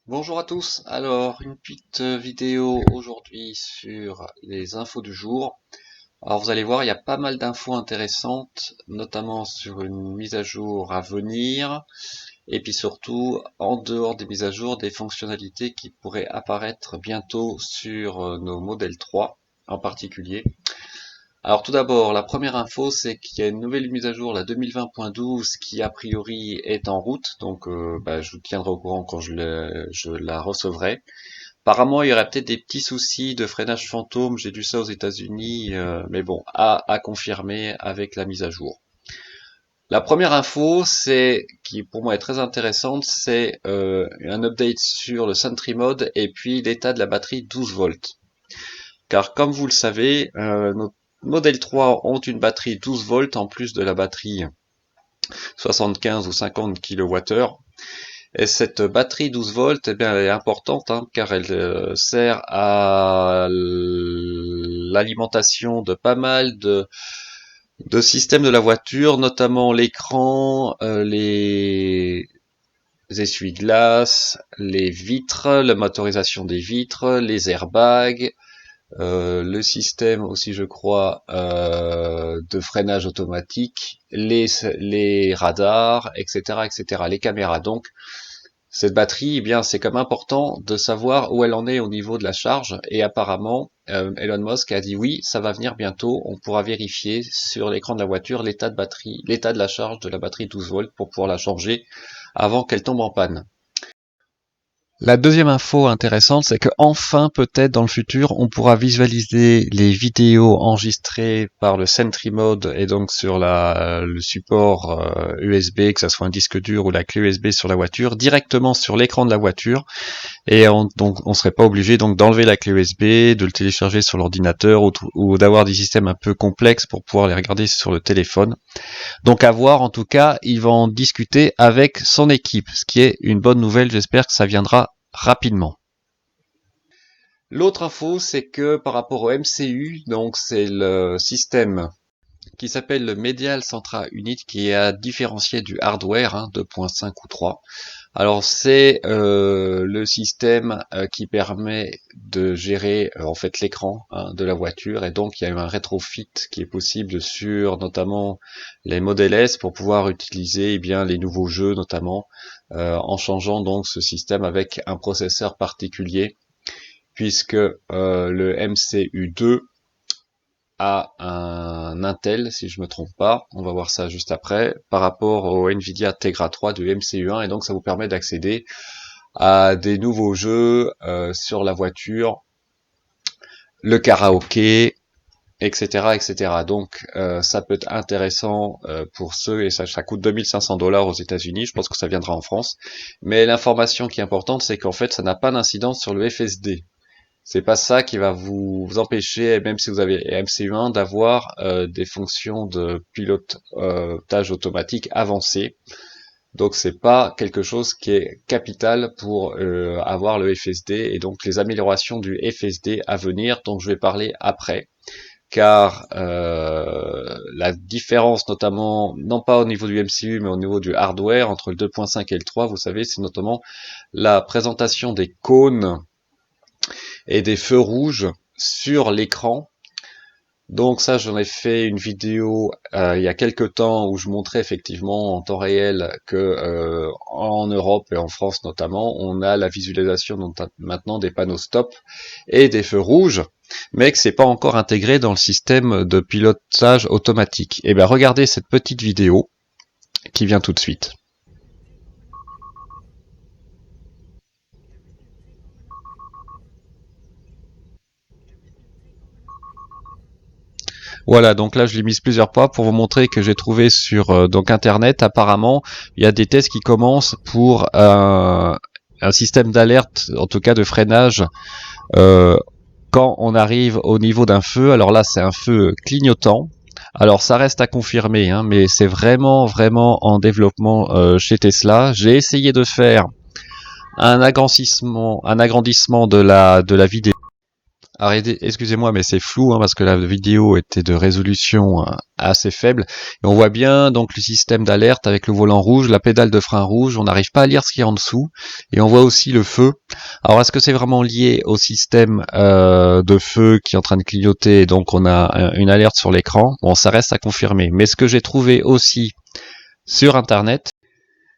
Bonjour à tous, alors une petite vidéo aujourd'hui sur les infos du jour. Alors vous allez voir, il y a pas mal d'infos intéressantes, notamment sur une mise à jour à venir, et puis surtout, en dehors des mises à jour, des fonctionnalités qui pourraient apparaître bientôt sur nos modèles 3 en particulier. Alors tout d'abord, la première info, c'est qu'il y a une nouvelle mise à jour, la 2020.12, qui a priori est en route, donc je vous tiendrai au courant quand je la recevrai. Apparemment, il y aurait peut-être des petits soucis de freinage fantôme, j'ai vu ça aux États-Unis, mais bon, à confirmer avec la mise à jour. La première info, qui pour moi est très intéressante, c'est un update sur le Sentry Mode et puis l'état de la batterie 12 volts. Car comme vous le savez, nos Model 3 ont une batterie 12 volts en plus de la batterie 75 ou 50 kWh. Et cette batterie 12 volts, eh bien, elle est importante car elle sert à l'alimentation de pas mal de systèmes de la voiture, notamment l'écran, les essuie-glaces, les vitres, la motorisation des vitres, les airbags, le système aussi, je crois, de freinage automatique, les radars, etc., etc., les caméras. Donc, cette batterie, eh bien, c'est comme important de savoir où elle en est au niveau de la charge. Et apparemment, Elon Musk a dit oui, ça va venir bientôt. On pourra vérifier sur l'écran de la voiture l'état de batterie, l'état de la charge de la batterie 12 volts pour pouvoir la changer avant qu'elle tombe en panne. La deuxième info intéressante, c'est que enfin, peut-être dans le futur, on pourra visualiser les vidéos enregistrées par le Sentry Mode et donc sur le support USB, que ce soit un disque dur ou la clé USB sur la voiture, directement sur l'écran de la voiture. Et donc, on serait pas obligé donc d'enlever la clé USB, de le télécharger sur l'ordinateur ou d'avoir des systèmes un peu complexes pour pouvoir les regarder sur le téléphone. Donc à voir, en tout cas, il va en discuter avec son équipe, ce qui est une bonne nouvelle. J'espère que ça viendra rapidement. L'autre info, c'est que par rapport au MCU, donc c'est le système qui s'appelle le Medial Central Unit, qui est à différencier du hardware 2.5 ou 3. Alors c'est le système qui permet de gérer en fait l'écran de la voiture, et donc il y a eu un rétrofit qui est possible sur notamment les Model S pour pouvoir utiliser bien les nouveaux jeux notamment en changeant donc ce système avec un processeur particulier, puisque le MCU2 a un Intel, si je me trompe pas, on va voir ça juste après, par rapport au Nvidia Tegra 3 du MCU1, et donc ça vous permet d'accéder à des nouveaux jeux sur la voiture, le karaoké, etc., etc. Donc ça peut être intéressant pour ceux, et ça coûte 2500$ aux États-Unis. Je pense que ça viendra en France. Mais l'information qui est importante, c'est qu'en fait, ça n'a pas d'incidence sur le FSD. C'est pas ça qui va vous empêcher, même si vous avez MCU1, d'avoir des fonctions de pilotage automatique avancées. Donc c'est pas quelque chose qui est capital pour avoir le FSD et donc les améliorations du FSD à venir, dont je vais parler après. Car la différence notamment, non pas au niveau du MCU, mais au niveau du hardware, entre le 2.5 et le 3, vous savez, c'est notamment la présentation des cônes et des feux rouges sur l'écran. Donc ça, j'en ai fait une vidéo il y a quelques temps où je montrais effectivement en temps réel que en Europe et en France notamment, on a la visualisation maintenant des panneaux stop et des feux rouges, mais que c'est pas encore intégré dans le système de pilotage automatique. Et bien regardez cette petite vidéo qui vient tout de suite. Voilà, donc là je l'ai mise plusieurs fois pour vous montrer que j'ai trouvé sur donc internet, apparemment il y a des tests qui commencent pour un système d'alerte, en tout cas de freinage, euh, quand on arrive au niveau d'un feu. Alors là c'est un feu clignotant. Alors ça reste à confirmer, mais c'est vraiment vraiment en développement chez Tesla. J'ai essayé de faire un agrandissement de la vidéo. Arrêtez, excusez-moi, mais c'est flou, hein, parce que la vidéo était de résolution assez faible. Et on voit bien donc le système d'alerte avec le volant rouge, la pédale de frein rouge. On n'arrive pas à lire ce qu'il y a en dessous. Et on voit aussi le feu. Alors, est-ce que c'est vraiment lié au système de feu qui est en train de clignoter et donc on a une alerte sur l'écran? Bon, ça reste à confirmer. Mais ce que j'ai trouvé aussi sur Internet,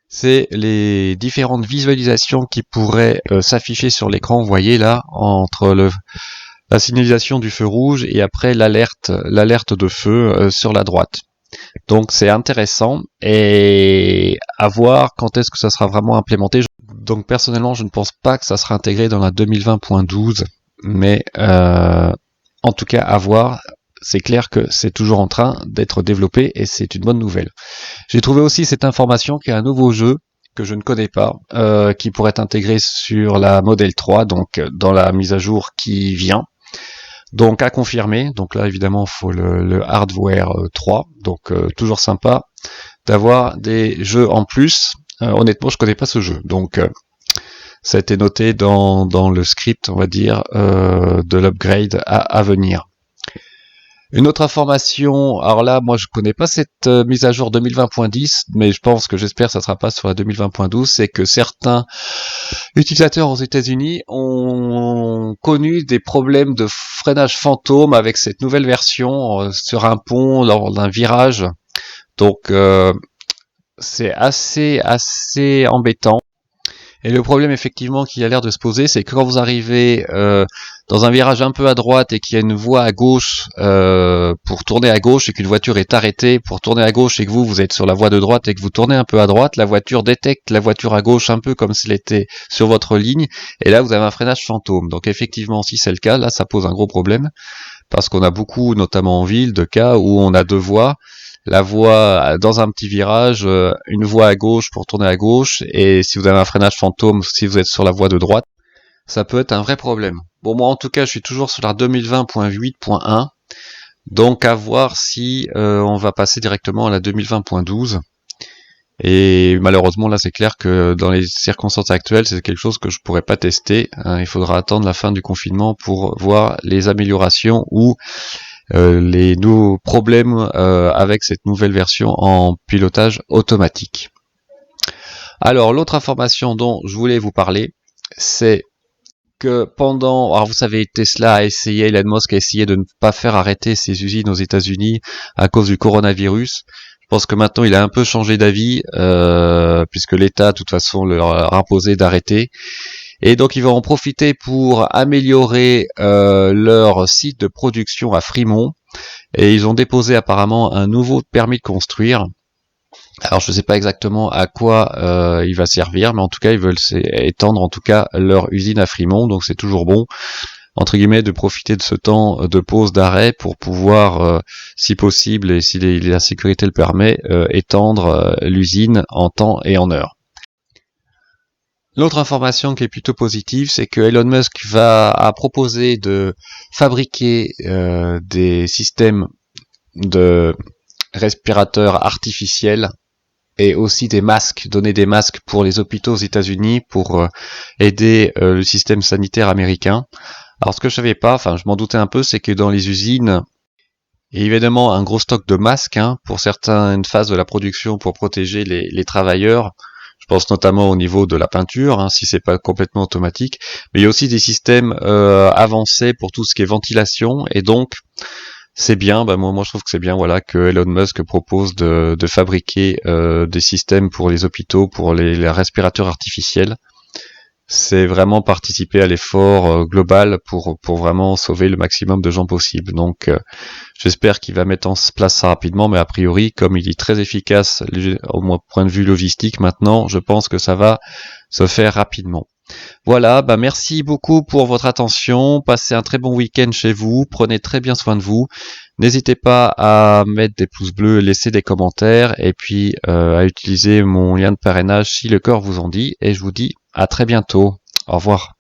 c'est les différentes visualisations qui pourraient s'afficher sur l'écran. Vous voyez là, entre la signalisation du feu rouge et après l'alerte de feu sur la droite. Donc c'est intéressant et à voir quand est-ce que ça sera vraiment implémenté. Donc personnellement, je ne pense pas que ça sera intégré dans la 2020.12, mais en tout cas à voir. C'est clair que c'est toujours en train d'être développé et c'est une bonne nouvelle. J'ai trouvé aussi cette information qu'il y a un nouveau jeu que je ne connais pas, qui pourrait être intégré sur la Model 3, donc dans la mise à jour qui vient. Donc à confirmer, donc là évidemment il faut le hardware 3, donc toujours sympa d'avoir des jeux en plus. Honnêtement je connais pas ce jeu, donc ça a été noté dans le script, on va dire, de l'upgrade à venir. Une autre information, alors là, moi je connais pas cette mise à jour 2020.10, mais j'espère que ça sera pas sur la 2020.12, c'est que certains utilisateurs aux États-Unis ont connu des problèmes de freinage fantôme avec cette nouvelle version sur un pont lors d'un virage. Donc c'est assez embêtant. Et le problème effectivement qui a l'air de se poser, c'est que quand vous arrivez dans un virage un peu à droite et qu'il y a une voie à gauche pour tourner à gauche et qu'une voiture est arrêtée pour tourner à gauche et que vous êtes sur la voie de droite et que vous tournez un peu à droite, la voiture détecte la voiture à gauche un peu comme s'il était sur votre ligne et là vous avez un freinage fantôme. Donc effectivement si c'est le cas, là ça pose un gros problème parce qu'on a beaucoup, notamment en ville, de cas où on a deux voies. La voie dans un petit virage, une voie à gauche pour tourner à gauche, et si vous avez un freinage fantôme, si vous êtes sur la voie de droite, ça peut être un vrai problème. Bon, moi en tout cas, je suis toujours sur la 2020.8.1, donc à voir si on va passer directement à la 2020.12. Et malheureusement, là, c'est clair que dans les circonstances actuelles, c'est quelque chose que je pourrais pas tester. Il faudra attendre la fin du confinement pour voir les améliorations ou les nouveaux problèmes avec cette nouvelle version en pilotage automatique. Alors l'autre information dont je voulais vous parler, c'est que alors vous savez, Tesla a essayé, Elon Musk a essayé de ne pas faire arrêter ses usines aux États-Unis à cause du coronavirus. Je pense que maintenant il a un peu changé d'avis puisque l'État de toute façon leur a imposé d'arrêter. Et donc ils vont en profiter pour améliorer leur site de production à Fremont. Et ils ont déposé apparemment un nouveau permis de construire. Alors je ne sais pas exactement à quoi il va servir, mais en tout cas ils veulent étendre en tout cas leur usine à Fremont, donc c'est toujours bon entre guillemets de profiter de ce temps de pause d'arrêt pour pouvoir, si possible et si la sécurité le permet, étendre l'usine en temps et en heure. L'autre information qui est plutôt positive, c'est que Elon Musk a proposé de fabriquer des systèmes de respirateurs artificiels et aussi des masques, donner des masques pour les hôpitaux aux États-Unis pour aider le système sanitaire américain. Alors ce que je savais pas, enfin je m'en doutais un peu, c'est que dans les usines, il y a évidemment un gros stock de masques pour certaines phases de la production pour protéger les travailleurs. Je pense notamment au niveau de la peinture, si c'est pas complètement automatique. Mais il y a aussi des systèmes avancés pour tout ce qui est ventilation. Et donc, c'est bien, moi je trouve que c'est bien voilà, que Elon Musk propose de fabriquer des systèmes pour les hôpitaux, pour les respirateurs artificiels. C'est vraiment participer à l'effort global pour vraiment sauver le maximum de gens possible. Donc j'espère qu'il va mettre en place ça rapidement, mais a priori, comme il est très efficace au moins point de vue logistique maintenant, je pense que ça va se faire rapidement. Voilà, merci beaucoup pour votre attention, passez un très bon week-end chez vous, prenez très bien soin de vous, n'hésitez pas à mettre des pouces bleus, laisser des commentaires, et puis à utiliser mon lien de parrainage si le cœur vous en dit, et je vous dis à très bientôt, au revoir.